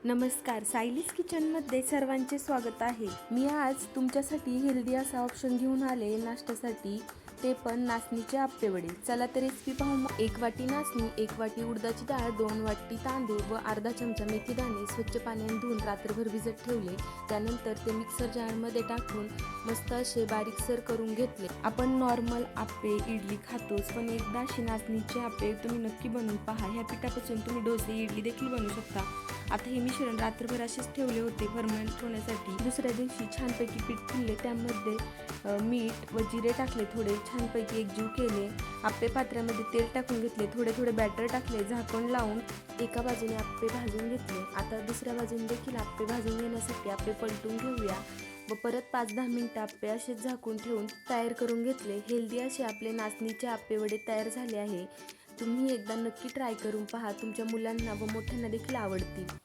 नमस्कार, सायलीज किचनमध्ये सर्वांचे स्वागत आहे। मी आज तुमच्यासाठी हेल्दी असा ऑप्शन घेऊन आले नाश्त्यासाठी, ते पण नाचणीचे आप्पे वडे। चला तर रेसिपी पाहू। 1 वाटी नाचणी, 1 वाटी उडदाची डाळ, 2 वाटी तांदूळ व अर्धा चमचा मेथी दाणे स्वच्छ पाण्याने धुवून रात्रभर भिजत ठेवले। त्यानंतर ते मिक्सर जारमध्ये टाकून मस्त असे बारीकसर करून घेतले। आपण नॉर्मल आप्पे इडली खातोच, पण एकदा अशी नाचणीचे आप्पे तुम्ही नक्की बनवून पहा। ह्या पिठापासून तुम्ही डोसे इडली देखील बनवू शकता। आता हे मिश्रण रात्रभर असेच ठेवले होते फर्मेंट होण्यासाठी। दुसऱ्या दिवशी छानपैकी पीठ फुलले, त्यामध्ये मीठ व जिरे टाकले, थोडे छानपैकी एकजीव केले। आप्पे पात्रामध्ये तेल टाकून घेतले, थोडे थोडे बॅटर टाकले, झाकण लावून एका बाजूने आप्पे भाजून घेतले। आता दुसऱ्या बाजूने देखील आप्पे भाजून घेण्यासाठी आप्पे पलटून घेऊया व परत 5-10 मिनिटं आप्पे असेच झाकून ठेवून तयार करून घेतले। हेल्दी असे आपले नाचणीचे आप्पे वडे तयार झाले आहे। तुम्ही एकदा नक्की ट्राय करून पहा, तुमच्या मुलांना व मोठ्यांना देखील आवडतील।